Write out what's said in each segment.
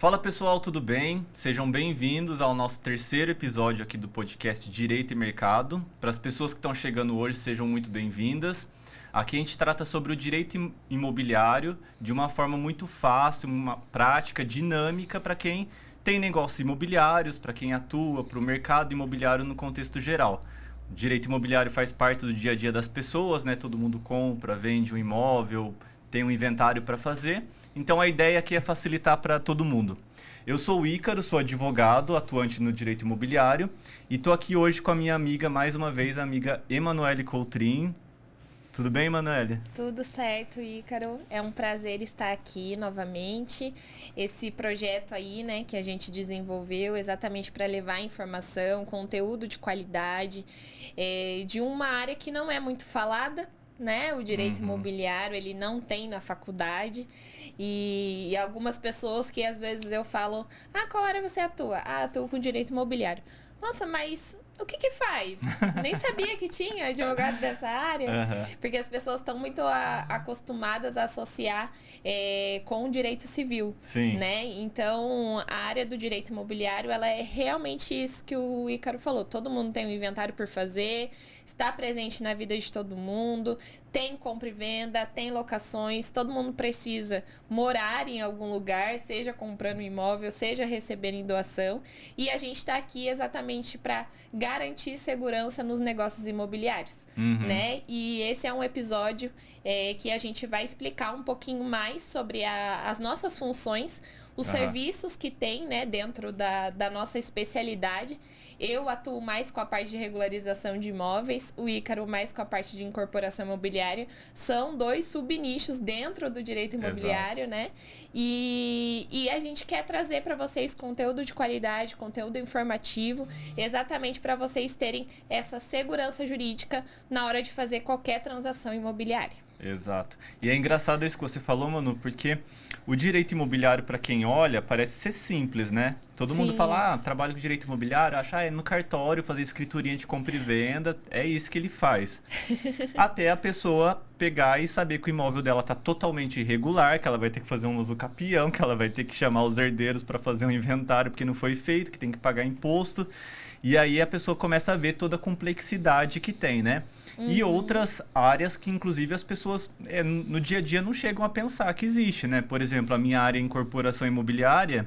Fala pessoal, tudo bem? Sejam bem-vindos ao nosso terceiro episódio aqui do podcast Direito e Mercado. Para as pessoas que estão chegando hoje, sejam muito bem-vindas. Aqui a gente trata sobre o direito imobiliário de uma forma muito fácil, uma prática dinâmica para quem tem negócios imobiliários, para quem atua para o mercado imobiliário no contexto geral. O direito imobiliário faz parte do dia a dia das pessoas, né? Todo mundo compra, vende um imóvel, tem um inventário para fazer. Então a ideia aqui é facilitar para todo mundo. Eu sou o Ícaro, sou advogado, atuante no direito imobiliário e estou aqui hoje com a minha amiga, mais uma vez, a amiga Emanuele Coutrin. Tudo bem, Emanuele? Tudo certo, Ícaro. É um prazer estar aqui novamente. Esse projeto aí, né, que a gente desenvolveu exatamente para levar informação, conteúdo de qualidade, de uma área que não é muito falada, né? O direito imobiliário, ele não tem na faculdade. E algumas pessoas que às vezes eu falo, qual área você atua? Atuo com direito imobiliário. Nossa, mas o que faz? Nem sabia que tinha advogado dessa área. Porque as pessoas estão muito acostumadas a associar com o direito civil. Sim. Né? Então, a área do direito imobiliário, ela é realmente isso que o Ícaro falou. Todo mundo tem um inventário por fazer, está presente na vida de todo mundo, tem compra e venda, tem locações, todo mundo precisa morar em algum lugar, seja comprando um imóvel, seja recebendo em doação. E a gente está aqui exatamente para garantir segurança nos negócios imobiliários, né? E esse é um episódio que a gente vai explicar um pouquinho mais sobre as nossas funções, os serviços que tem, né, dentro da nossa especialidade. Eu atuo mais com a parte de regularização de imóveis, o Ícaro mais com a parte de incorporação imobiliária. São dois subnichos dentro do direito imobiliário, né? E a gente quer trazer para vocês conteúdo de qualidade, conteúdo informativo, exatamente para vocês terem essa segurança jurídica na hora de fazer qualquer transação imobiliária. Exato. E é engraçado isso que você falou, Manu, porque o direito imobiliário, para quem olha, parece ser simples, né? Todo mundo fala, trabalho com direito imobiliário, acha, é no cartório, fazer escriturinha de compra e venda, é isso que ele faz. Até a pessoa pegar e saber que o imóvel dela tá totalmente irregular, que ela vai ter que fazer um uso capião, que ela vai ter que chamar os herdeiros para fazer um inventário porque não foi feito, que tem que pagar imposto. E aí a pessoa começa a ver toda a complexidade que tem, né? E outras áreas que, inclusive, as pessoas no dia a dia não chegam a pensar que existe, né? Por exemplo, a minha área em incorporação imobiliária,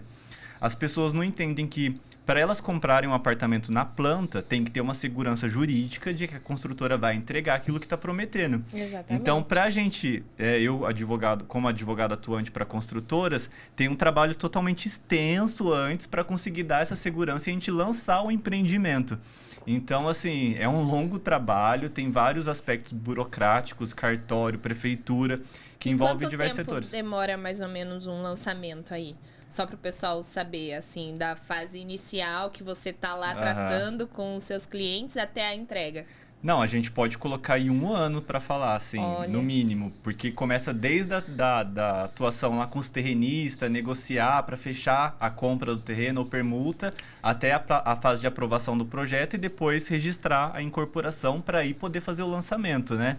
as pessoas não entendem que para elas comprarem um apartamento na planta, tem que ter uma segurança jurídica de que a construtora vai entregar aquilo que está prometendo. Exatamente. Então, para a gente, eu, advogado, como advogado atuante para construtoras, tem um trabalho totalmente extenso antes para conseguir dar essa segurança e a gente lançar o empreendimento. Então, assim, é um longo trabalho, tem vários aspectos burocráticos, cartório, prefeitura, que envolve diversos setores. Quanto tempo demora mais ou menos um lançamento aí? Só para o pessoal saber, assim, da fase inicial que você tá lá tratando com os seus clientes até a entrega. Não, a gente pode colocar aí 1 ano para falar, assim, no mínimo. Porque começa desde da atuação lá com os terrenistas, negociar para fechar a compra do terreno ou permuta, até a fase de aprovação do projeto e depois registrar a incorporação para aí poder fazer o lançamento, né?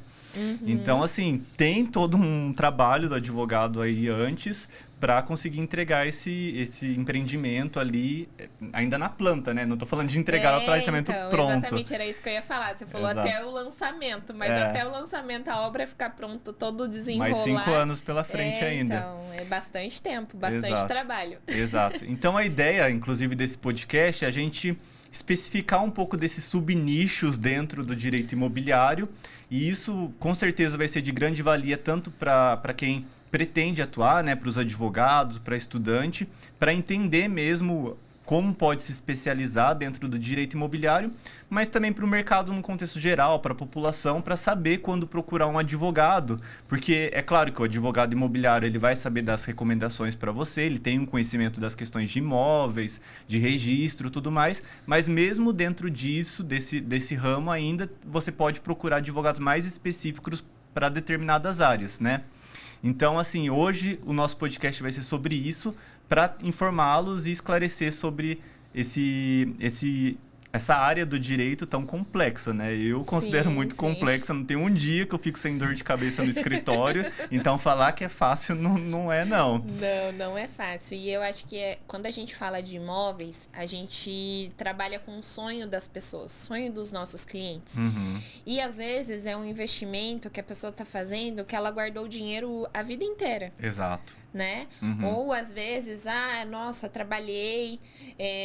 Então, assim, tem todo um trabalho do advogado aí antes para conseguir entregar esse empreendimento ali, ainda na planta, né? Não tô falando de entregar o apartamento pronto. Exatamente, era isso que eu ia falar. Você falou até o lançamento, mas até o lançamento a obra ficar pronto, todo desenrolar. Mais 5 anos pela frente ainda. Então, é bastante tempo, bastante trabalho. Exato. Então, a ideia, inclusive, desse podcast é a gente especificar um pouco desses subnichos dentro do direito imobiliário, e isso com certeza vai ser de grande valia tanto para quem pretende atuar, né, para os advogados, para estudante, para entender mesmo como pode se especializar dentro do direito imobiliário, mas também para o mercado no contexto geral, para a população, para saber quando procurar um advogado, porque é claro que o advogado imobiliário ele vai saber das recomendações para você, ele tem um conhecimento das questões de imóveis, de registro, tudo mais, mas mesmo dentro disso, desse ramo ainda, você pode procurar advogados mais específicos para determinadas áreas, né? Então, assim, hoje o nosso podcast vai ser sobre isso, para informá-los e esclarecer sobre essa área do direito tão complexa, né? Eu considero muito complexa, não tem um dia que eu fico sem dor de cabeça no escritório, então falar que é fácil não é, não. Não é fácil. E eu acho que quando a gente fala de imóveis, a gente trabalha com o sonho das pessoas, sonho dos nossos clientes. Uhum. E às vezes é um investimento que a pessoa está fazendo que ela guardou o dinheiro a vida inteira. Exato. Né? Uhum. Ou às vezes, nossa, trabalhei,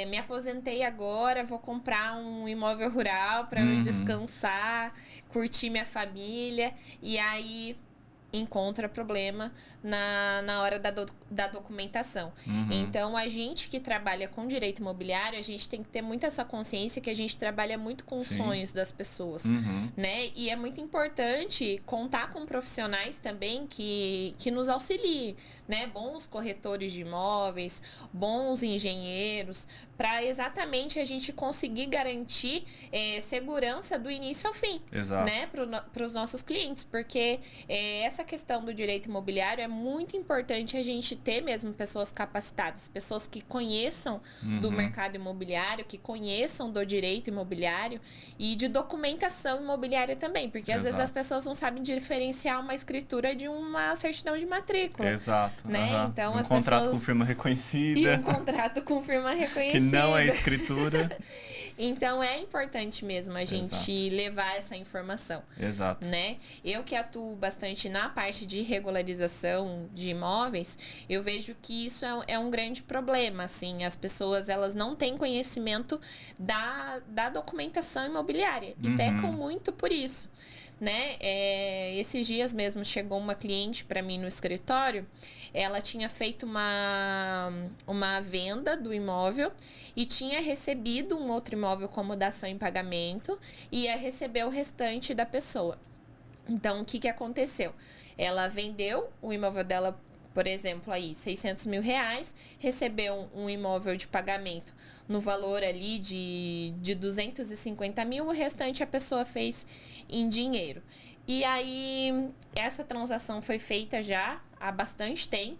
me aposentei agora, vou comprar um imóvel rural para eu descansar, curtir minha família, e aí encontra problema na hora da documentação. Então, a gente que trabalha com direito imobiliário, a gente tem que ter muito essa consciência que a gente trabalha muito com os sonhos das pessoas, né? E é muito importante contar com profissionais também que nos auxiliem, né? Bons corretores de imóveis, bons engenheiros, para exatamente a gente conseguir garantir segurança do início ao fim, né? Para os nossos clientes, porque essa questão do direito imobiliário é muito importante a gente ter mesmo pessoas capacitadas, pessoas que conheçam do mercado imobiliário, que conheçam do direito imobiliário e de documentação imobiliária também, porque às vezes as pessoas não sabem diferenciar uma escritura de uma certidão de matrícula. Exato. Né? Então, um contrato com firma reconhecida. E um contrato com firma reconhecida. Que não é escritura. Então, é importante mesmo a gente levar essa informação. Exato. Né? Eu que atuo bastante na parte de regularização de imóveis, eu vejo que isso é um grande problema, assim, as pessoas, elas não têm conhecimento da documentação imobiliária e pecam muito por isso, né? Esses dias mesmo chegou uma cliente para mim no escritório, ela tinha feito uma venda do imóvel e tinha recebido um outro imóvel como dação em pagamento e ia receber o restante da pessoa. Então, o que aconteceu? Ela vendeu o imóvel dela, por exemplo, aí, R$600 mil, recebeu um imóvel de pagamento no valor ali de 250 mil, o restante a pessoa fez em dinheiro. E aí, essa transação foi feita já há bastante tempo,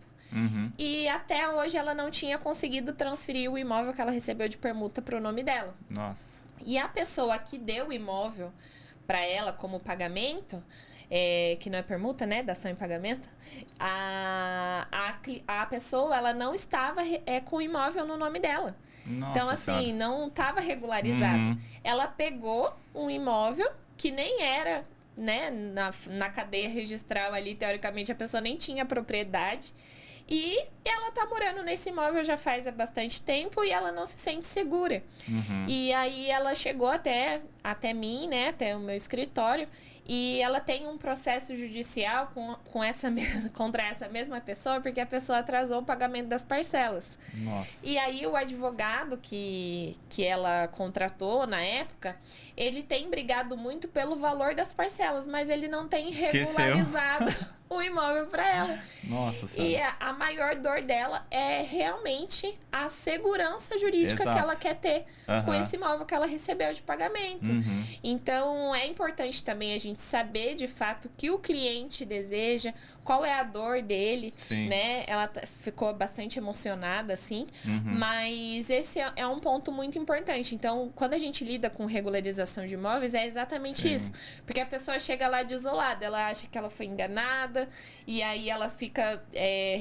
e até hoje ela não tinha conseguido transferir o imóvel que ela recebeu de permuta para o nome dela. Nossa. E a pessoa que deu o imóvel para ela como pagamento, que não é permuta, né, dação em pagamento, a pessoa, ela não estava com o imóvel no nome dela. Nossa, então, assim, senhora. não estava regularizado. Ela pegou um imóvel que nem era, né, na cadeia registral ali, teoricamente, a pessoa nem tinha propriedade. E ela tá morando nesse imóvel já faz bastante tempo e ela não se sente segura. E aí ela chegou até mim, né, até o meu escritório, e ela tem um processo judicial contra essa mesma pessoa, porque a pessoa atrasou o pagamento das parcelas. Nossa. E aí o advogado que ela contratou na época, ele tem brigado muito pelo valor das parcelas, mas ele não tem regularizado o imóvel para ela. Nossa senhora. E a maior dor dela é realmente a segurança jurídica que ela quer ter com esse imóvel que ela recebeu de pagamento. Então, é importante também a gente saber, de fato, o que o cliente deseja, qual é a dor dele, né? Ela ficou bastante emocionada, assim, mas esse é um ponto muito importante. Então, quando a gente lida com regularização de imóveis, é exatamente isso. Porque a pessoa chega lá desolada, ela acha que ela foi enganada, e aí ela fica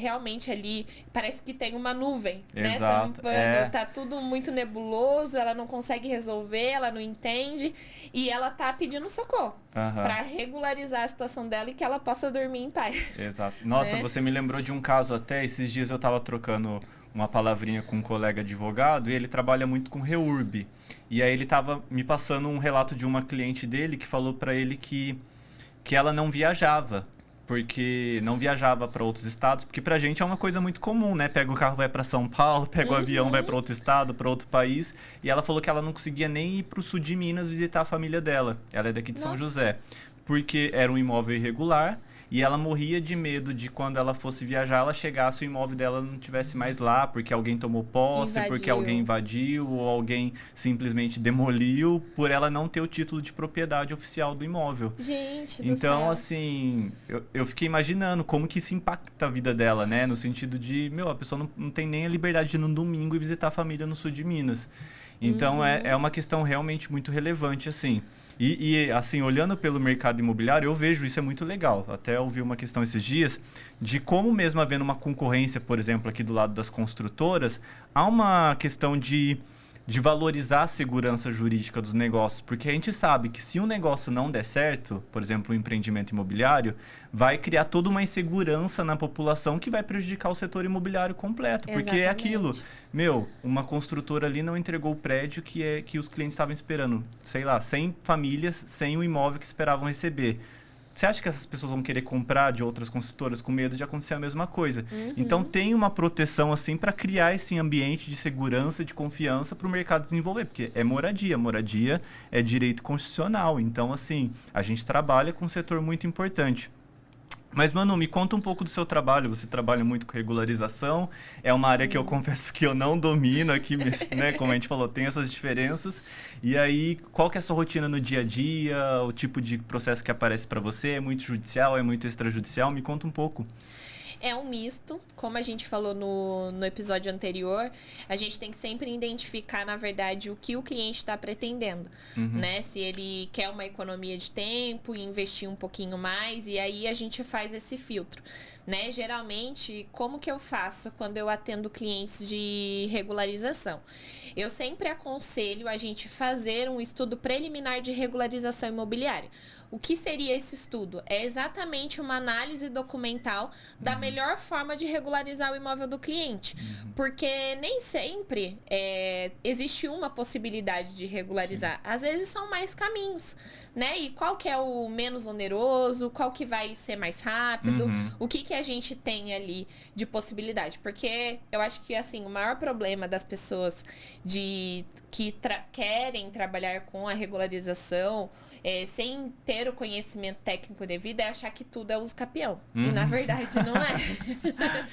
realmente ali, parece que tem uma nuvem, né? Tampando, tá tudo muito nebuloso, ela não consegue resolver, ela não entende, e ela tá pedindo socorro para regularizar a situação dela e que ela possa dormir em paz. Exato. Nossa, né? Você me lembrou de um caso até, esses dias eu tava trocando uma palavrinha com um colega advogado e ele trabalha muito com REURB. E aí ele tava me passando um relato de uma cliente dele que falou para ele que ela não viajava. Porque não viajava para outros estados, porque pra gente é uma coisa muito comum, né? Pega o carro, vai para São Paulo, pega o avião, vai para outro estado, para outro país. E ela falou que ela não conseguia nem ir pro sul de Minas visitar a família dela. Ela é daqui de São José. Porque era um imóvel irregular e ela morria de medo de quando ela fosse viajar, ela chegasse e o imóvel dela não tivesse mais lá, porque alguém tomou posse, porque alguém invadiu ou alguém simplesmente demoliu, por ela não ter o título de propriedade oficial do imóvel. Gente do Então, céu. assim, eu fiquei imaginando como que isso impacta a vida dela, né? No sentido de, a pessoa não tem nem a liberdade de ir num domingo e visitar a família no sul de Minas. Então, é uma questão realmente muito relevante, assim. E, assim, olhando pelo mercado imobiliário, eu vejo isso é muito legal. Até ouvi uma questão esses dias de como mesmo havendo uma concorrência, por exemplo, aqui do lado das construtoras, há uma questão de valorizar a segurança jurídica dos negócios. Porque a gente sabe que se um negócio não der certo, por exemplo, um empreendimento imobiliário, vai criar toda uma insegurança na população que vai prejudicar o setor imobiliário completo. Porque é aquilo, uma construtora ali não entregou o prédio que os clientes estavam esperando. Sei lá, 100 famílias sem o imóvel que esperavam receber. Você acha que essas pessoas vão querer comprar de outras construtoras com medo de acontecer a mesma coisa? Então, tem uma proteção, assim, para criar esse ambiente de segurança, de confiança para o mercado desenvolver. Porque é moradia. Moradia é direito constitucional. Então, assim, a gente trabalha com um setor muito importante. Mas, Manu, me conta um pouco do seu trabalho. Você trabalha muito com regularização. É uma área que eu confesso que eu não domino aqui, né? Como a gente falou, tem essas diferenças. E aí, qual que é a sua rotina no dia a dia? O tipo de processo que aparece para você? É muito judicial? É muito extrajudicial? Me conta um pouco. É um misto, como a gente falou no episódio anterior, a gente tem que sempre identificar, na verdade, o que o cliente está pretendendo, né? Se ele quer uma economia de tempo e investir um pouquinho mais, e aí a gente faz esse filtro, né? Geralmente, como que eu faço quando eu atendo clientes de regularização? Eu sempre aconselho a gente fazer um estudo preliminar de regularização imobiliária. O que seria esse estudo? É exatamente uma análise documental da melhor forma de regularizar o imóvel do cliente. Porque nem sempre existe uma possibilidade de regularizar. Sim. Às vezes são mais caminhos, né? E qual que é o menos oneroso? Qual que vai ser mais rápido? O que a gente tem ali de possibilidade? Porque eu acho que, assim, o maior problema das pessoas que querem trabalhar com a regularização sem ter o conhecimento técnico devido é achar que tudo é uso capião. E na verdade não é.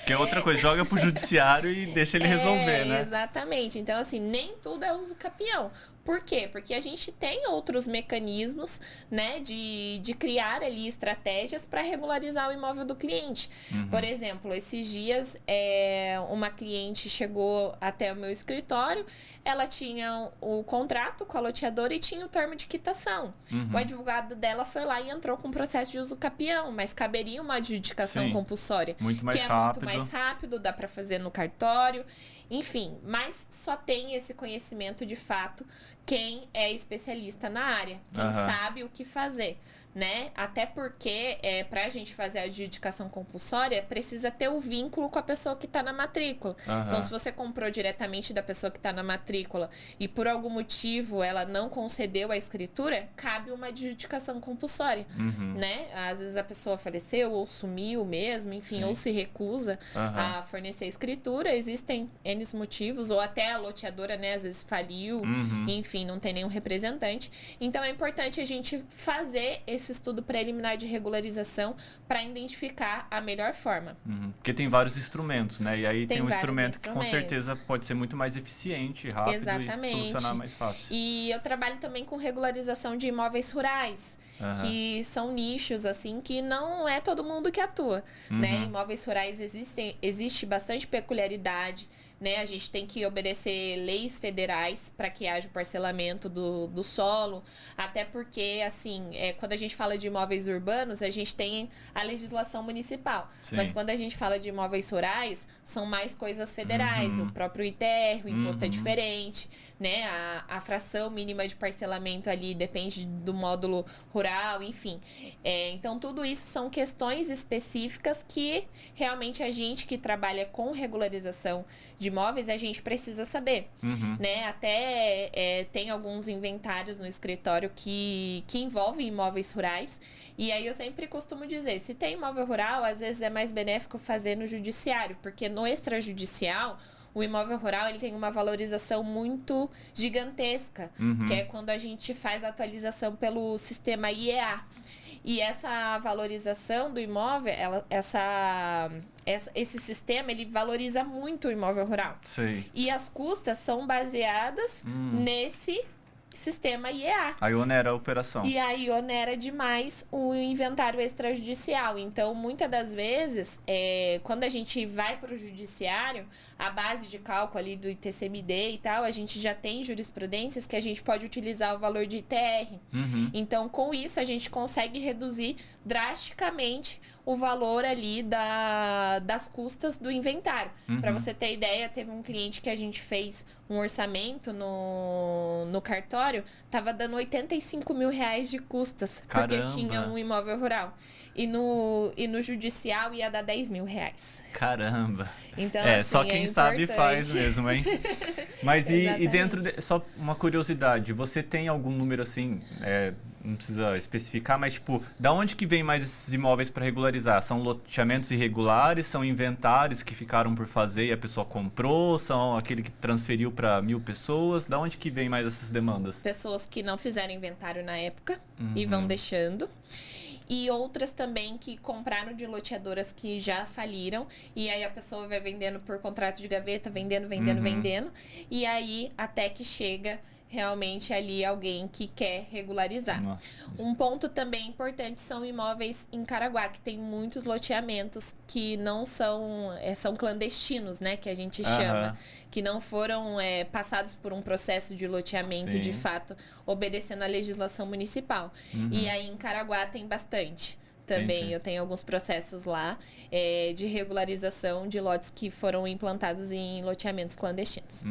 Que é outra coisa, joga pro judiciário e deixa ele resolver, né? Exatamente. Então, assim, nem tudo é uso capião. Por quê? Porque a gente tem outros mecanismos, né, de criar ali estratégias para regularizar o imóvel do cliente. Por exemplo, esses dias uma cliente chegou até o meu escritório, ela tinha o contrato com a loteadora e tinha o termo de quitação. O advogado dela foi lá e entrou com um processo de uso capião, mas caberia uma adjudicação compulsória. Muito mais que é rápido. muito mais rápido, dá para fazer no cartório, enfim, mas só tem esse conhecimento de fato quem é especialista na área, quem sabe o que fazer, né? Até porque, pra gente fazer a adjudicação compulsória, precisa ter o vínculo com a pessoa que está na matrícula. Então, se você comprou diretamente da pessoa que está na matrícula e por algum motivo ela não concedeu a escritura, cabe uma adjudicação compulsória, né? Às vezes a pessoa faleceu ou sumiu mesmo, enfim, ou se recusa a fornecer a escritura, existem N motivos, ou até a loteadora, né, às vezes faliu, enfim, não tem nenhum representante. Então, é importante a gente fazer esse estudo preliminar de regularização para identificar a melhor forma. Porque tem vários instrumentos, né? E aí tem um instrumento que com certeza pode ser muito mais eficiente, rápido e solucionar mais fácil. E eu trabalho também com regularização de imóveis rurais, que são nichos, assim, que não é todo mundo que atua, né? Imóveis rurais existe bastante peculiaridade, né? A gente tem que obedecer leis federais para que haja o parcelamento do solo, até porque, assim, quando a gente fala de imóveis urbanos, a gente tem a legislação municipal. Sim. Mas quando a gente fala de imóveis rurais, são mais coisas federais, o próprio ITR, o imposto é diferente, né? A fração mínima de parcelamento ali depende do módulo rural, enfim. Então, tudo isso são questões específicas que realmente a gente que trabalha com regularização de imóveis, a gente precisa saber, né? Até tem alguns inventários no escritório que envolvem imóveis rurais, e aí eu sempre costumo dizer, se tem imóvel rural, às vezes é mais benéfico fazer no judiciário, porque no extrajudicial, o imóvel rural ele tem uma valorização muito gigantesca, que é quando a gente faz a atualização pelo sistema IEA. E essa valorização do imóvel, esse sistema, ele valoriza muito o imóvel rural. Sei. E as custas são baseadas sistema IEA. Aí onera a operação. E aí onera demais o inventário extrajudicial. Então, muitas das vezes, quando a gente vai para o judiciário, a base de cálculo ali do ITCMD e tal, a gente já tem jurisprudências que a gente pode utilizar o valor de ITR. Então, com isso, a gente consegue reduzir drasticamente o valor ali das custas do inventário. Para você ter ideia, teve um cliente que a gente fez um orçamento no cartório, tava dando 85 mil reais de custas. Caramba. Porque tinha um imóvel rural. E no judicial ia dar 10 mil reais. Caramba. Então, só quem sabe faz mesmo, hein? Mas e dentro só uma curiosidade, você tem algum número assim, não precisa especificar, mas tipo, da onde que vem mais esses imóveis para regularizar? São loteamentos irregulares, são inventários que ficaram por fazer e a pessoa comprou, são aquele que transferiu para 1.000 pessoas? Da onde que vem mais essas demandas? Pessoas que não fizeram inventário na época e vão deixando. E outras também que compraram de loteadoras que já faliram. E aí a pessoa vai vendendo por contrato de gaveta, vendendo. E aí até que chega realmente ali alguém que quer regularizar. Nossa. Um ponto também importante são imóveis em Caraguá, que tem muitos loteamentos que não são clandestinos, né? Que a gente chama. Que não foram passados por um processo de loteamento, Sim. de fato, obedecendo à legislação municipal. E aí em Caraguá tem bastante. Também Entendi. eu tenho alguns processos lá de regularização de lotes que foram implantados em loteamentos clandestinos.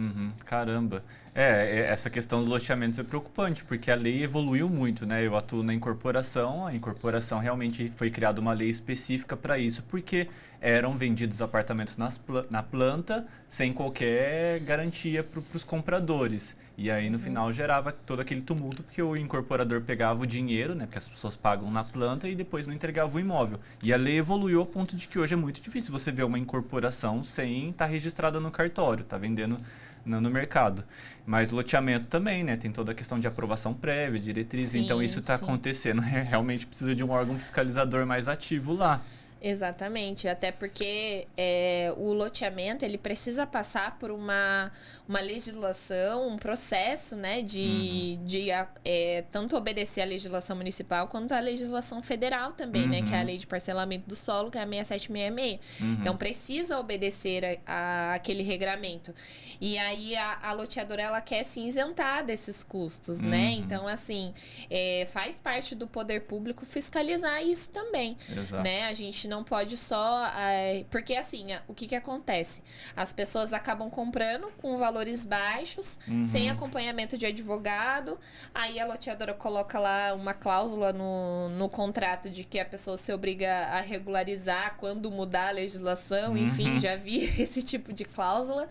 Caramba. Essa questão dos loteamentos é preocupante, porque a lei evoluiu muito, né? Eu atuo na incorporação, a incorporação realmente foi criada uma lei específica para isso, porque eram vendidos apartamentos na planta sem qualquer garantia para os compradores. E aí, no final, gerava todo aquele tumulto, porque o incorporador pegava o dinheiro, né? Porque as pessoas pagam na planta e depois não entregava o imóvel. E a lei evoluiu ao ponto de que hoje é muito difícil você ver uma incorporação sem estar registrada no cartório, tá vendendo no mercado. Mas loteamento também, né? Tem toda a questão de aprovação prévia, diretriz. Sim, então, isso está sim. acontecendo. Realmente precisa de um órgão fiscalizador mais ativo lá. Exatamente, até porque o loteamento ele precisa passar por uma legislação, um processo, né, de tanto obedecer à legislação municipal quanto à legislação federal também, né, que é a lei de parcelamento do solo, que é a 6766. Então precisa obedecer aquele regramento. E aí a loteadora ela quer se isentar desses custos, né? Então assim, faz parte do poder público fiscalizar isso também. Exato. Né? A gente não pode só... porque assim, o que acontece? As pessoas acabam comprando com valores baixos, sem acompanhamento de advogado, aí a loteadora coloca lá uma cláusula no contrato de que a pessoa se obriga a regularizar quando mudar a legislação, enfim, já vi esse tipo de cláusula,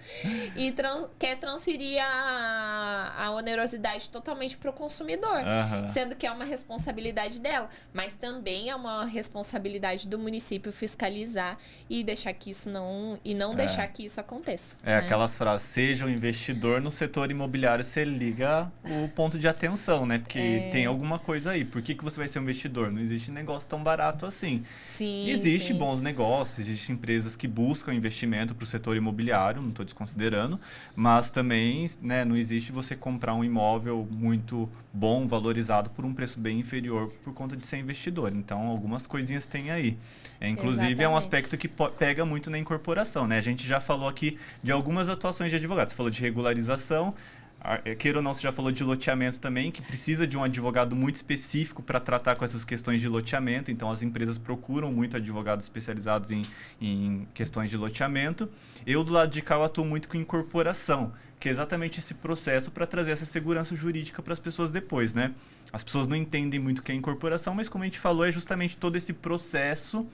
e quer transferir a onerosidade totalmente para o consumidor, sendo que é uma responsabilidade dela, mas também é uma responsabilidade do município fiscalizar e deixar que isso não deixar que isso aconteça. Né? Aquelas frases, seja um investidor no setor imobiliário, você liga o ponto de atenção, né? Porque tem alguma coisa aí. Por que você vai ser um investidor? Não existe negócio tão barato assim. Sim, Existe bons negócios, existem empresas que buscam investimento para o setor imobiliário, não estou desconsiderando, mas também, né, não existe você comprar um imóvel muito bom, valorizado por um preço bem inferior por conta de ser investidor. Então, algumas coisinhas tem aí. Inclusive, Exatamente. é um aspecto que pega muito na incorporação, né? A gente já falou aqui de algumas atuações de advogados. Você falou de regularização, queira ou não, você já falou de loteamento também, que precisa de um advogado muito específico para tratar com essas questões de loteamento. Então, as empresas procuram muito advogados especializados em questões de loteamento. Eu, do lado de cá, eu atuo muito com incorporação, que é exatamente esse processo para trazer essa segurança jurídica para as pessoas depois, né? As pessoas não entendem muito o que é incorporação, mas como a gente falou, é justamente todo esse processo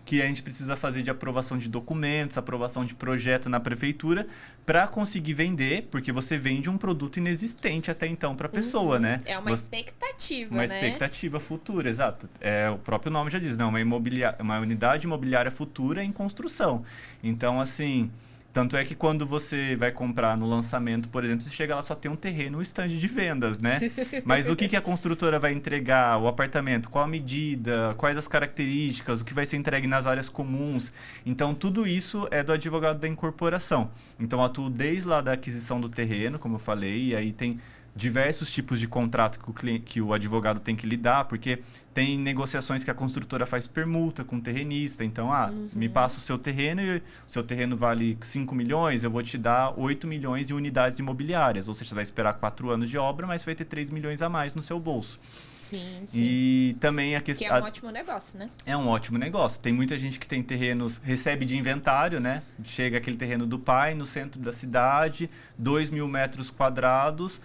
que a gente precisa fazer de aprovação de documentos, aprovação de projeto na prefeitura, para conseguir vender, porque você vende um produto inexistente até então para a pessoa, né? É uma expectativa, uma né? expectativa futura, exato. O próprio nome já diz, né? Uma unidade imobiliária futura em construção. Então, assim... Tanto é que quando você vai comprar no lançamento, por exemplo, você chega lá, só tem um terreno, um stand de vendas, né? Mas o que a construtora vai entregar, o apartamento, qual a medida, quais as características, o que vai ser entregue nas áreas comuns. Então, tudo isso é do advogado da incorporação. Então, eu atuo desde lá da aquisição do terreno, como eu falei, e aí tem diversos tipos de contrato que o advogado tem que lidar, porque tem negociações que a construtora faz permuta com o terrenista. Então, me passa o seu terreno e o seu terreno vale 5 milhões, eu vou te dar 8 milhões de unidades imobiliárias. Ou seja, você vai esperar 4 anos de obra, mas vai ter 3 milhões a mais no seu bolso. Sim. E também a questão... Que é um ótimo negócio, né? É um ótimo negócio. Tem muita gente que tem terrenos, recebe de inventário, né? Chega aquele terreno do pai no centro da cidade, 2.000 metros quadrados.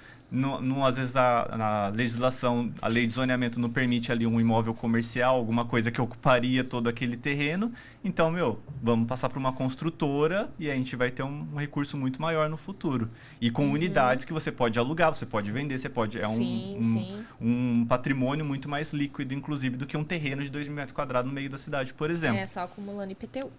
Às vezes a legislação, a lei de zoneamento não permite ali um imóvel comercial, alguma coisa que ocuparia todo aquele terreno. Então, vamos passar para uma construtora e a gente vai ter um recurso muito maior no futuro. E com unidades que você pode alugar, você pode vender, você pode... um patrimônio muito mais líquido, inclusive, do que um terreno de 2.000 metros quadrados no meio da cidade, por exemplo. É, só acumulando IPTU.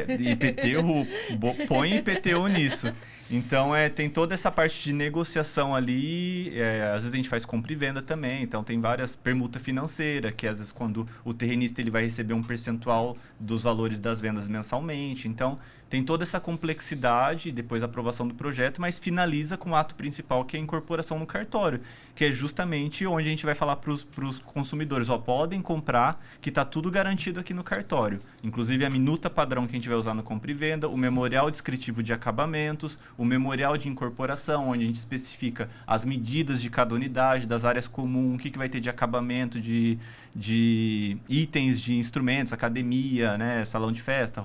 IPTU, põe IPTU nisso. Então, tem toda essa parte de negociação ali, às vezes a gente faz compra e venda também, então tem várias permuta financeira, que às vezes quando o terrenista ele vai receber um percentual dos valores das vendas mensalmente, então tem toda essa complexidade, depois a aprovação do projeto, mas finaliza com o ato principal, que é a incorporação no cartório, que é justamente onde a gente vai falar para os consumidores, podem comprar, que está tudo garantido aqui no cartório. Inclusive a minuta padrão que a gente vai usar no compra e venda, o memorial descritivo de acabamentos, o memorial de incorporação, onde a gente especifica as medidas de cada unidade, das áreas comuns, o que vai ter de acabamento, de itens de instrumentos, academia, né, salão de festa,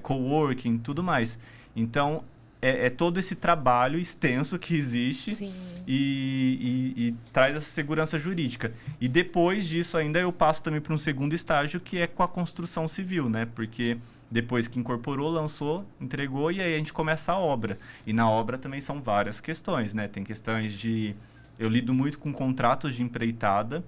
coworking, tudo mais. Então, é todo esse trabalho extenso que existe e traz essa segurança jurídica. E depois disso ainda eu passo também para um segundo estágio, que é com a construção civil, né? Porque depois que incorporou, lançou, entregou e aí a gente começa a obra. E na obra também são várias questões, né? Tem questões de... Eu lido muito com contratos de empreitada,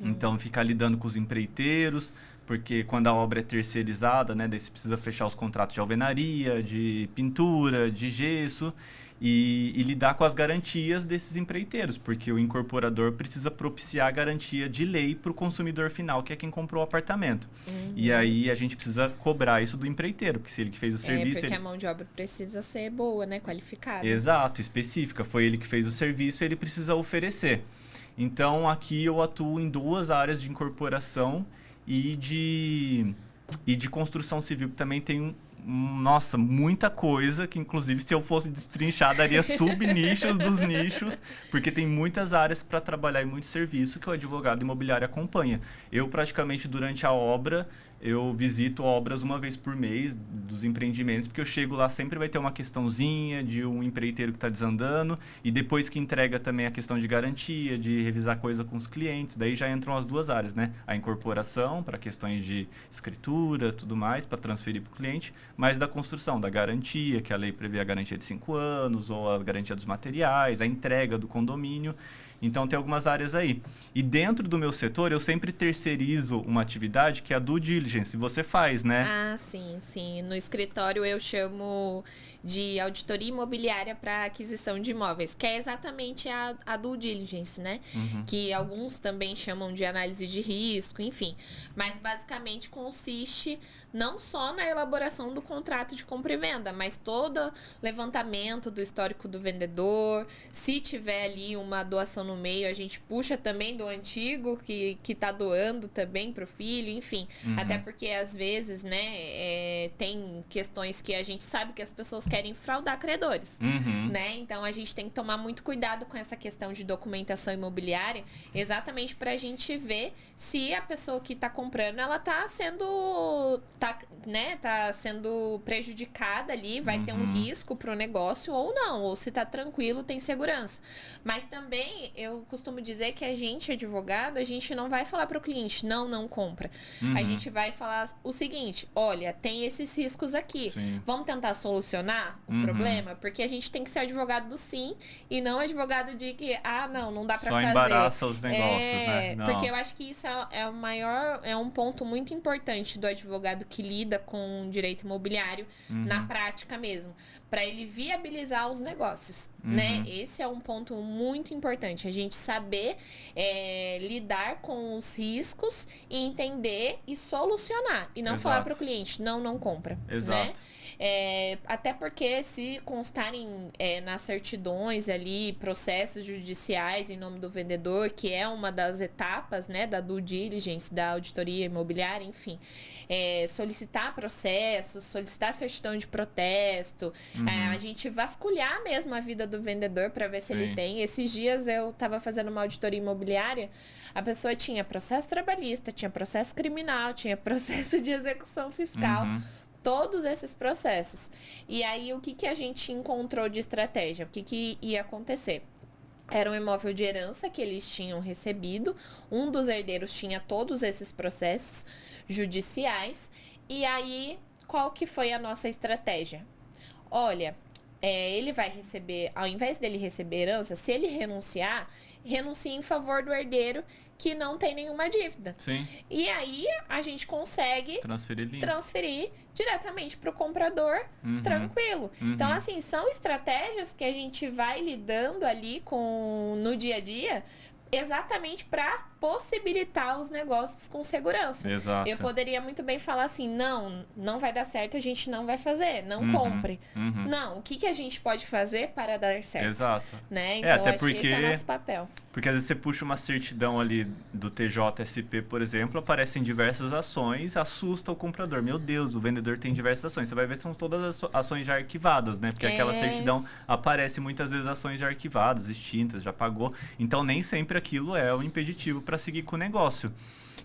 então ficar lidando com os empreiteiros, porque quando a obra é terceirizada, né, daí você precisa fechar os contratos de alvenaria, de pintura, de gesso e lidar com as garantias desses empreiteiros, porque o incorporador precisa propiciar a garantia de lei para o consumidor final, que é quem comprou o apartamento. E aí a gente precisa cobrar isso do empreiteiro, porque se ele que fez o serviço... porque a mão de obra precisa ser boa, né, qualificada. Exato, específica. Foi ele que fez o serviço, ele precisa oferecer. Então, aqui eu atuo em 2 áreas de incorporação e de construção civil, que também tem, muita coisa, que inclusive se eu fosse destrinchar, daria sub-nichos dos nichos, porque tem muitas áreas para trabalhar e muito serviço que o advogado imobiliário acompanha. Eu, praticamente, durante a obra, eu visito obras uma vez por mês dos empreendimentos, porque eu chego lá, sempre vai ter uma questãozinha de um empreiteiro que está desandando, e depois que entrega também a questão de garantia, de revisar coisa com os clientes, daí já entram as 2 áreas, né? A incorporação, para questões de escritura, tudo mais, para transferir para o cliente, mas da construção, da garantia, que a lei prevê a garantia de 5 anos, ou a garantia dos materiais, a entrega do condomínio. Então, tem algumas áreas aí. E dentro do meu setor, eu sempre terceirizo uma atividade que é a due diligence. Você faz, né? Ah, sim. No escritório eu chamo de auditoria imobiliária para aquisição de imóveis, que é exatamente a due diligence, né? Que alguns também chamam de análise de risco, enfim. Mas, basicamente, consiste não só na elaboração do contrato de compra e venda, mas todo levantamento do histórico do vendedor. Se tiver ali uma doação no meio, a gente puxa também do antigo que tá doando também pro filho, enfim. Até porque, às vezes, né, tem questões que a gente sabe que as pessoas querem fraudar credores, né? Então, a gente tem que tomar muito cuidado com essa questão de documentação imobiliária, exatamente pra gente ver se a pessoa que tá comprando, ela tá sendo prejudicada ali, vai ter um risco pro negócio ou não, ou se tá tranquilo, tem segurança. Mas também eu costumo dizer que a gente, advogado, a gente não vai falar para o cliente, não compra. A gente vai falar o seguinte, olha, tem esses riscos aqui. Sim. Vamos tentar solucionar o problema? Porque a gente tem que ser advogado do sim e não advogado de que, não dá para fazer. Só embaraça os negócios, né? Não. Porque eu acho que isso é um ponto muito importante do advogado que lida com direito imobiliário na prática mesmo, para ele viabilizar os negócios, né? Esse é um ponto muito importante. A gente saber lidar com os riscos e entender e solucionar. E não falar para o cliente, não compra. Exato. Né? Até porque se constarem nas certidões ali, processos judiciais em nome do vendedor, que é uma das etapas, né, da due diligence, da auditoria imobiliária, enfim, solicitar processos, solicitar certidão de protesto, a gente vasculhar mesmo a vida do vendedor para ver se ele tem. Esses dias eu estava fazendo uma auditoria imobiliária, a pessoa tinha processo trabalhista, tinha processo criminal, tinha processo de execução fiscal, todos esses processos. E aí, o que a gente encontrou de estratégia? O que ia acontecer? Era um imóvel de herança que eles tinham recebido. Um dos herdeiros tinha todos esses processos judiciais. E aí, qual que foi a nossa estratégia? Olha, ele vai receber, ao invés dele receber herança, se ele renunciar, renuncie em favor do herdeiro que não tem nenhuma dívida. Sim. E aí a gente consegue transferir diretamente para o comprador tranquilo. Então, assim, são estratégias que a gente vai lidando ali no dia a dia exatamente para possibilitar os negócios com segurança. Exato. Eu poderia muito bem falar assim, não vai dar certo, a gente não vai fazer, não compre. Não, o que a gente pode fazer para dar certo? Exato. Né? Então, até acho porque, que esse é o nosso papel. Porque às vezes você puxa uma certidão ali do TJSP, por exemplo, aparecem diversas ações, assusta o comprador. Meu Deus, o vendedor tem diversas ações. Você vai ver que são todas as ações já arquivadas, né? Porque aquela certidão aparece muitas vezes ações já arquivadas, extintas, já pagou. Então, nem sempre aquilo é um impeditivo para seguir com o negócio.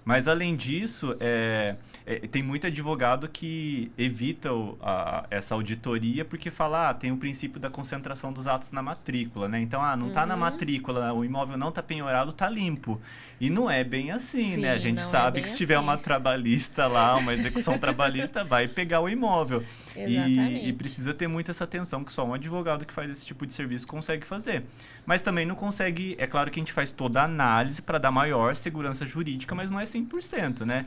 Mas, além disso, tem muito advogado que evita essa auditoria porque fala, tem o princípio da concentração dos atos na matrícula, né? Então, não está na matrícula, o imóvel não está penhorado, está limpo. E não é bem assim, né? A gente sabe que se tiver uma trabalhista lá, uma execução trabalhista, vai pegar o imóvel. E precisa ter muito essa atenção, que só um advogado que faz esse tipo de serviço consegue fazer. Mas também não consegue... É claro que a gente faz toda a análise para dar maior segurança jurídica, mas não é 100%, né?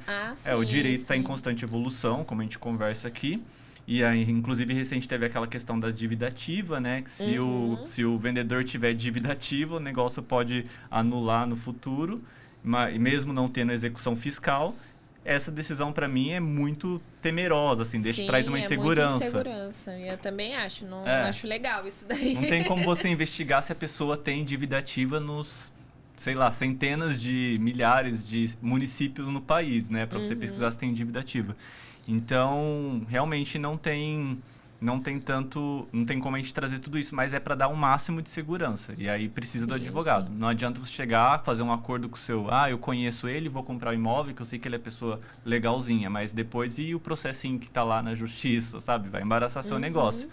O direito está em constante evolução, como a gente conversa aqui. E aí, inclusive, recente teve aquela questão da dívida ativa, né? Que se o vendedor tiver dívida ativa, o negócio pode anular no futuro, mesmo não tendo execução fiscal. Essa decisão, para mim, é muito temerosa, assim, traz uma insegurança. Muita insegurança. Eu também acho, não acho legal isso daí. Não tem como você investigar se a pessoa tem dívida ativa nos, sei lá, centenas de milhares de municípios no país, né? Para você pesquisar se tem dívida ativa. Então, realmente não tem como a gente trazer tudo isso, mas é para dar um máximo de segurança. E aí precisa do advogado. Não adianta você chegar, fazer um acordo com o seu, eu conheço ele, vou comprar o imóvel, que eu sei que ele é pessoa legalzinha, mas depois e o processinho que tá lá na justiça, sabe? Vai embaraçar seu negócio.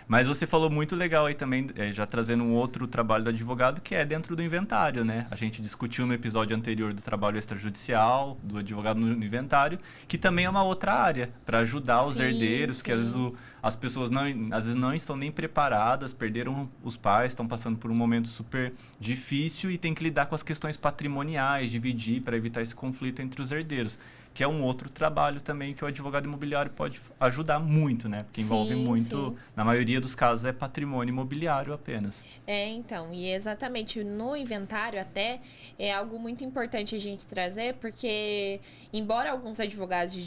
Mas você falou muito legal aí também, já trazendo um outro trabalho do advogado, que é dentro do inventário, né? A gente discutiu no episódio anterior do trabalho extrajudicial, do advogado no inventário, que também é uma outra área, para ajudar os herdeiros, que às vezes as pessoas às vezes não estão nem preparadas, perderam os pais, estão passando por um momento super difícil e tem que lidar com as questões patrimoniais, dividir para evitar esse conflito entre os herdeiros, que é um outro trabalho também que o advogado imobiliário pode ajudar muito, né? Porque envolve muito, na maioria dos casos é patrimônio imobiliário apenas. Então, e exatamente no inventário até é algo muito importante a gente trazer, porque embora alguns advogados de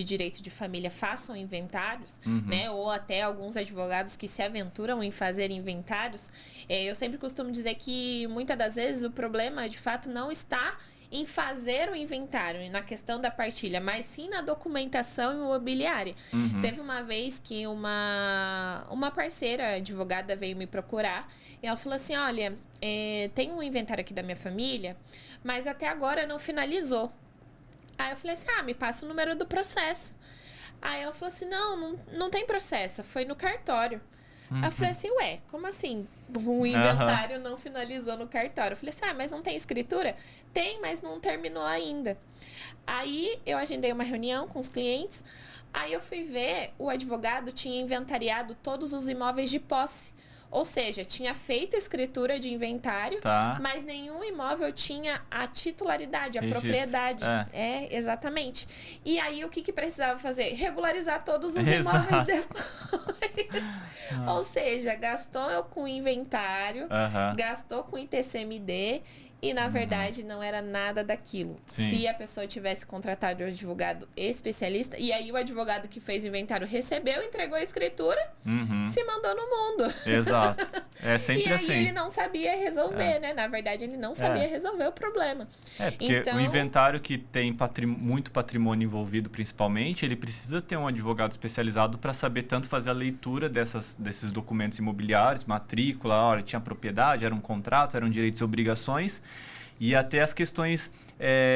direito de família façam inventários, né? Ou até alguns advogados que se aventuram em fazer inventários, eu sempre costumo dizer que muitas das vezes o problema de fato não está em fazer o inventário, na questão da partilha, mas sim na documentação imobiliária. Teve uma vez que uma parceira advogada veio me procurar e ela falou assim, olha, tem um inventário aqui da minha família, mas até agora não finalizou. Aí eu falei assim, me passa o número do processo. Aí ela falou assim, não tem processo, foi no cartório. Aí eu falei assim, como assim? O inventário não finalizou no cartório. Eu falei assim, mas não tem escritura? Tem, mas não terminou ainda. Aí eu agendei uma reunião com os clientes. Aí eu fui ver, o advogado tinha inventariado todos os imóveis de posse. Ou seja, tinha feito a escritura de inventário, Tá. mas nenhum imóvel tinha a titularidade, a Registro. propriedade. Exatamente. E aí, o que precisava fazer? Regularizar todos os Exato. imóveis depois. Ou seja, gastou com inventário, gastou com ITCMD e, na verdade, não era nada daquilo. Sim. Se a pessoa tivesse contratado um advogado especialista, e aí o advogado que fez o inventário recebeu, entregou a escritura, se mandou no mundo. Exato. É sempre E aí assim. ele não sabia resolver, né? Na verdade, ele não sabia resolver o problema. Porque então, o inventário que tem muito patrimônio envolvido, principalmente, ele precisa ter um advogado especializado para saber tanto fazer a leitura desses documentos imobiliários, matrícula, olha, tinha propriedade, era um contrato, eram direitos e obrigações, e até as questões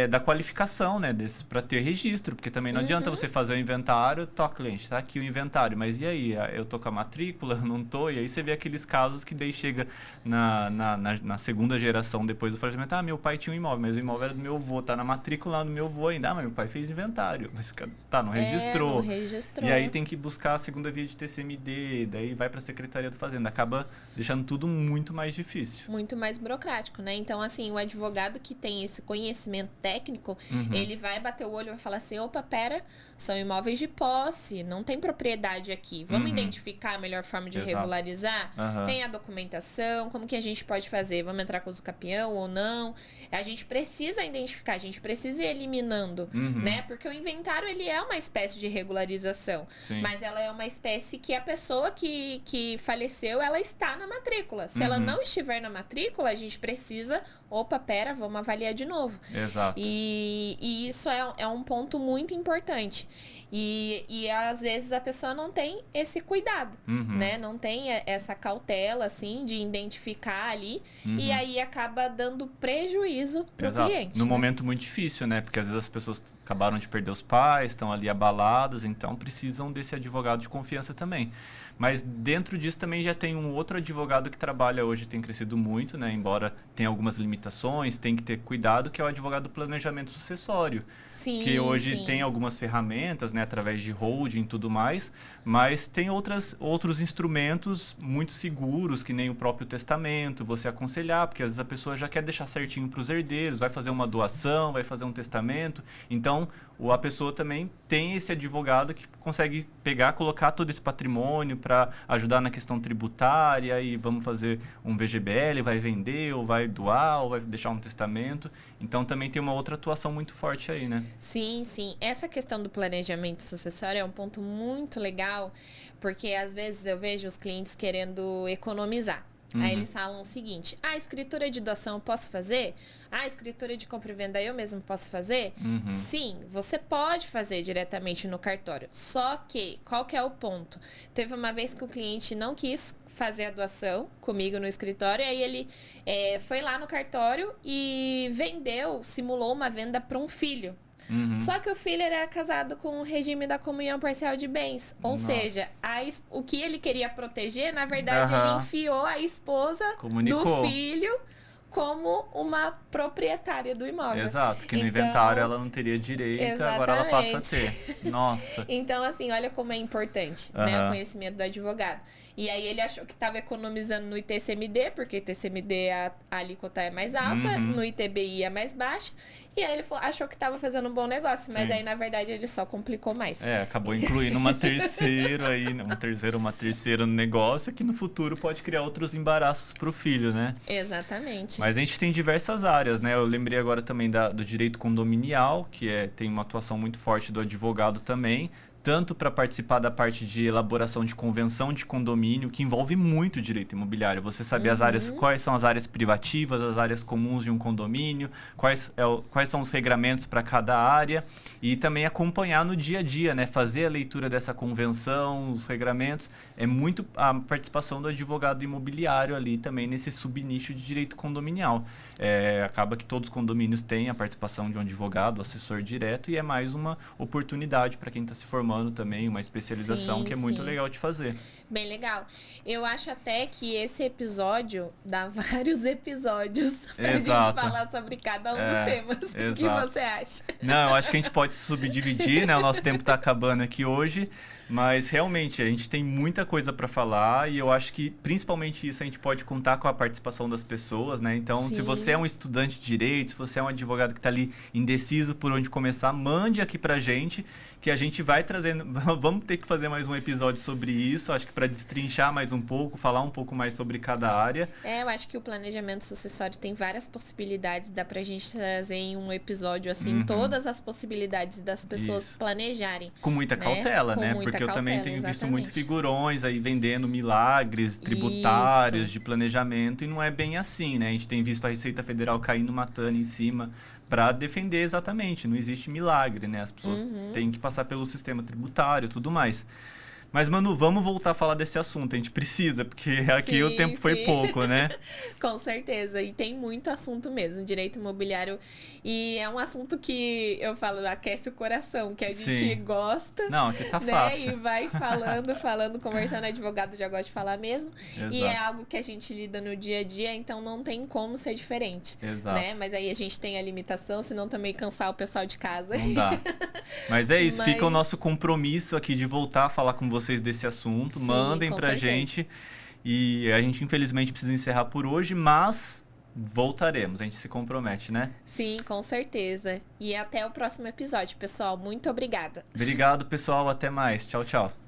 da qualificação, né, desses para ter registro, porque também não adianta você fazer o inventário, cliente, tá aqui o inventário, mas e aí, eu tô com a matrícula, não tô, e aí você vê aqueles casos que daí chega na segunda geração depois do falecimento, meu pai tinha um imóvel, mas o imóvel era do meu avô, tá na matrícula do meu avô ainda, mas meu pai fez inventário, mas não registrou. Não registrou. E aí tem que buscar a segunda via de TCMD, daí vai para a Secretaria da Fazenda, acaba deixando tudo muito mais difícil. Muito mais burocrático, né? Então, assim, o advogado que tem esse conhecimento técnico, ele vai bater o olho e vai falar assim, opa, pera, são imóveis de posse, não tem propriedade aqui. Vamos identificar a melhor forma de regularizar? Tem a documentação, como que a gente pode fazer? Vamos entrar com o usucapião ou não? A gente precisa identificar, a gente precisa ir eliminando, né? Porque o inventário, ele é uma espécie de regularização, mas ela é uma espécie que a pessoa que faleceu, ela está na matrícula. Se ela não estiver na matrícula, a gente precisa, opa, pera, vamos avaliar de novo. Exato. E isso é um ponto muito importante. E às vezes a pessoa não tem esse cuidado, né? Não tem essa cautela, assim, de identificar ali. E aí acaba dando prejuízo pro cliente. Num momento muito difícil, né? Porque às vezes as pessoas acabaram de perder os pais, estão ali abaladas, então precisam desse advogado de confiança também. Mas dentro disso também já tem um outro advogado que trabalha hoje, tem crescido muito, né? Embora tenha algumas limitações, tem que ter cuidado, que é o advogado do planejamento sucessório. Sim, que hoje tem algumas ferramentas, né? Através de holding e tudo mais, mas tem outros instrumentos muito seguros, que nem o próprio testamento, você aconselhar, porque às vezes a pessoa já quer deixar certinho para os herdeiros, vai fazer uma doação, vai fazer um testamento. Então, a pessoa também tem esse advogado que consegue pegar, colocar todo esse patrimônio para ajudar na questão tributária e vamos fazer um VGBL, vai vender, ou vai doar, ou vai deixar um testamento. Então também tem uma outra atuação muito forte aí, né? Sim, sim. Essa questão do planejamento sucessório é um ponto muito legal, porque às vezes eu vejo os clientes querendo economizar. Aí eles falam o seguinte, a escritura de doação eu posso fazer? A escritura de compra e venda eu mesmo posso fazer? Sim, você pode fazer diretamente no cartório. Só que, qual que é o ponto? Teve uma vez que o cliente não quis fazer a doação comigo no escritório, e aí ele foi lá no cartório e simulou uma venda para um filho. Só que o filho era casado com o regime da comunhão parcial de bens. Ou seja, o que ele queria proteger, na verdade, ele enfiou a esposa do filho como uma proprietária do imóvel. Exato, que no inventário ela não teria direito, agora ela passa a ter. Nossa. Então, assim, olha como é importante, né, o conhecimento do advogado. E aí ele achou que estava economizando no ITCMD, porque ITCMD a alíquota é mais alta, no ITBI é mais baixa, e aí ele achou que estava fazendo um bom negócio, mas aí, na verdade, ele só complicou mais. Acabou incluindo uma terceira aí, uma terceira no negócio, que no futuro pode criar outros embaraços para o filho, né? Exatamente. Mas a gente tem diversas áreas, né? Eu lembrei agora também do direito condominial, que tem uma atuação muito forte do advogado também, tanto para participar da parte de elaboração de convenção de condomínio, que envolve muito direito imobiliário. Você saber as áreas, quais são as áreas privativas, as áreas comuns de um condomínio, quais são os regramentos para cada área, e também acompanhar no dia a dia, né? Fazer a leitura dessa convenção, os regramentos. É muito a participação do advogado imobiliário ali também nesse subnicho de direito condominial. Acaba que todos os condomínios têm a participação de um advogado, assessor direto, e é mais uma oportunidade para quem está se formando também, uma especialização que é muito legal de fazer. Bem legal. Eu acho até que esse episódio dá vários episódios pra gente falar sobre cada um dos temas. O que você acha? Não, eu acho que a gente pode subdividir, né? O nosso tempo está acabando aqui hoje. Mas realmente, a gente tem muita coisa para falar e eu acho que principalmente isso a gente pode contar com a participação das pessoas, né? Então, se você é um estudante de direito, se você é um advogado que está ali indeciso por onde começar, mande aqui pra gente que a gente vai trazendo. Vamos ter que fazer mais um episódio sobre isso, acho que para destrinchar mais um pouco, falar um pouco mais sobre cada área. Eu acho que o planejamento sucessório tem várias possibilidades, dá pra gente trazer em um episódio assim todas as possibilidades das pessoas planejarem. Com muita cautela, né? Muita Porque eu também tenho visto muitos exatamente. figurões aí vendendo milagres tributários de planejamento e não é bem assim, né? A gente tem visto a Receita Federal caindo matando em cima para defender exatamente, não existe milagre, né? As pessoas têm que passar pelo sistema tributário e tudo mais. Mas, Manu, vamos voltar a falar desse assunto. A gente precisa, porque aqui o tempo foi pouco, né? Com certeza. E tem muito assunto mesmo, direito imobiliário. E é um assunto que eu falo, aquece o coração, que a gente gosta. Não, aqui tá né? fácil. E vai falando, conversando. Advogado já gosta de falar mesmo. Exato. E é algo que a gente lida no dia a dia, então não tem como ser diferente. Exato. Né? Mas aí a gente tem a limitação, senão também cansar o pessoal de casa. Não dá. Mas é isso, fica o nosso compromisso aqui de voltar a falar com vocês desse assunto. Sim, mandem com pra certeza. gente. E a gente, infelizmente, precisa encerrar por hoje, mas voltaremos, a gente se compromete, né? Sim, com certeza. E até o próximo episódio, pessoal. Muito obrigada. Obrigado, pessoal. Até mais. Tchau, tchau.